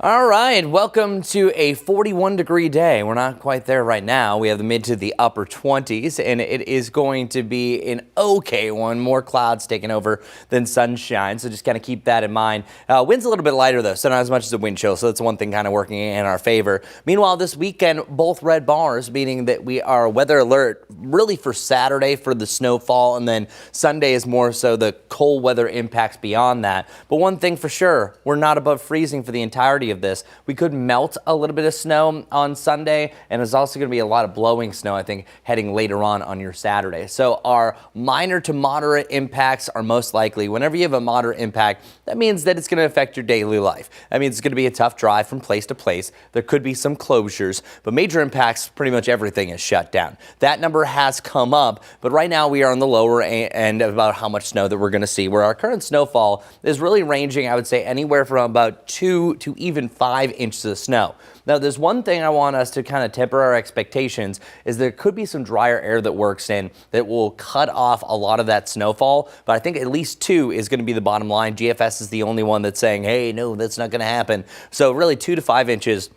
All right, welcome to a 41-degree day. We're not quite there right now. We have the mid to the upper 20s, and it is going to be an okay one. More clouds taking over than sunshine, so just kind of keep that in mind. Wind's a little bit lighter, though, so not as much as a wind chill, so that's one thing kind of working in our favor. Meanwhile, this weekend, both red bars, meaning that we are weather alert really for Saturday for the snowfall, and then Sunday is more so the cold weather impacts beyond that. But one thing for sure, we're not above freezing for the entirety of this. We could melt a little bit of snow on Sunday, and there's also going to be a lot of blowing snow, I think, heading later on your Saturday. So our minor to moderate impacts are most likely. Whenever you have a moderate impact, that means that it's going to affect your daily life. That means it's going to be a tough drive from place to place. There could be some closures, but major impacts, pretty much everything is shut down. That number has come up, but right now we are on the lower end of about how much snow that we're going to see, where our current snowfall is really ranging, I would say, anywhere from about 2 to even 5 inches of snow. Now, there's one thing I want us to kind of temper our expectations is there could be some drier air that works in that will cut off a lot of that snowfall, but I think at least 2 is going to be the bottom line. GFS is the only one that's saying, hey, no, that's not going to happen. So really 2 to 5 inches.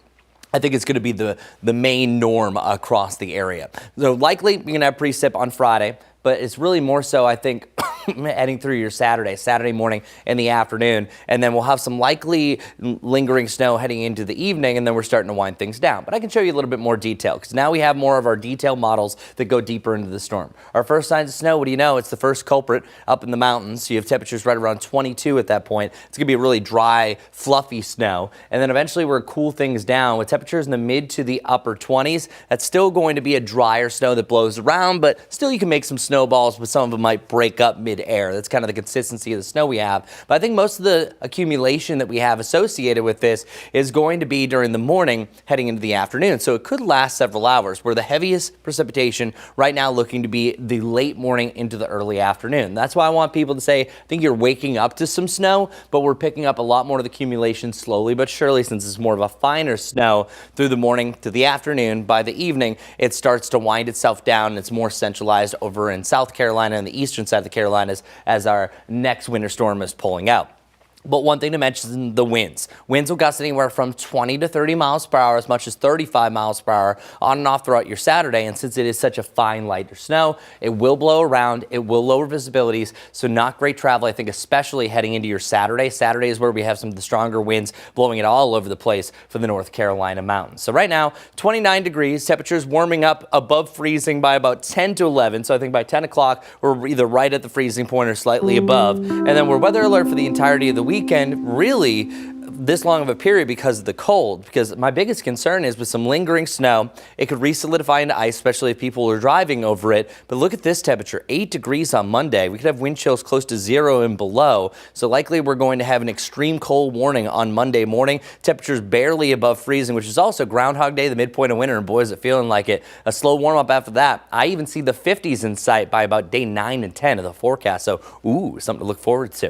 I think it's going to be the main norm across the area. So likely you're going to have precip on Friday, but it's really more so, I think, heading through your Saturday morning and the afternoon, and then we'll have some likely lingering snow heading into the evening, and then we're starting to wind things down. But I can show you a little bit more detail because now we have more of our detailed models that go deeper into the storm. Our first signs of snow, what do you know? It's the first culprit up in the mountains. So you have temperatures right around 22 at that point. It's going to be a really dry, fluffy snow, and then eventually we're cool things down with temperatures in the mid to the upper 20s. That's still going to be a drier snow that blows around, but still you can make some snowballs, but some of them might break up mid-air. That's kind of the consistency of the snow we have. But I think most of the accumulation that we have associated with this is going to be during the morning heading into the afternoon. So it could last several hours, where the heaviest precipitation right now looking to be the late morning into the early afternoon. That's why I want people to say, I think you're waking up to some snow, but we're picking up a lot more of the accumulation slowly but surely, since it's more of a finer snow through the morning to the afternoon. By the evening, it starts to wind itself down. It's more centralized over in South Carolina and the eastern side of the Carolinas as our next winter storm is pulling out. But one thing to mention is the winds. Winds will gust anywhere from 20 to 30 miles per hour, as much as 35 miles per hour on and off throughout your Saturday. And since it is such a fine, lighter snow, it will blow around. It will lower visibilities. So not great travel, I think, especially heading into your Saturday. Saturday is where we have some of the stronger winds blowing it all over the place for the North Carolina mountains. So right now, 29 degrees, temperatures warming up above freezing by about 10 to 11. So I think by 10 o'clock, we're either right at the freezing point or slightly above. And then we're weather alert for the entirety of the weekend, really this long of a period because of the cold. Because my biggest concern is with some lingering snow, it could re-solidify into ice, especially if people are driving over it. But look at this temperature, 8 degrees on Monday. We could have wind chills close to 0 and below. So likely we're going to have an extreme cold warning on Monday morning. Temperatures barely above freezing, which is also Groundhog Day, the midpoint of winter, and boy, is it feeling like it. A slow warm up after that. I even see the 50s in sight by about day 9 and 10 of the forecast. So, ooh, something to look forward to.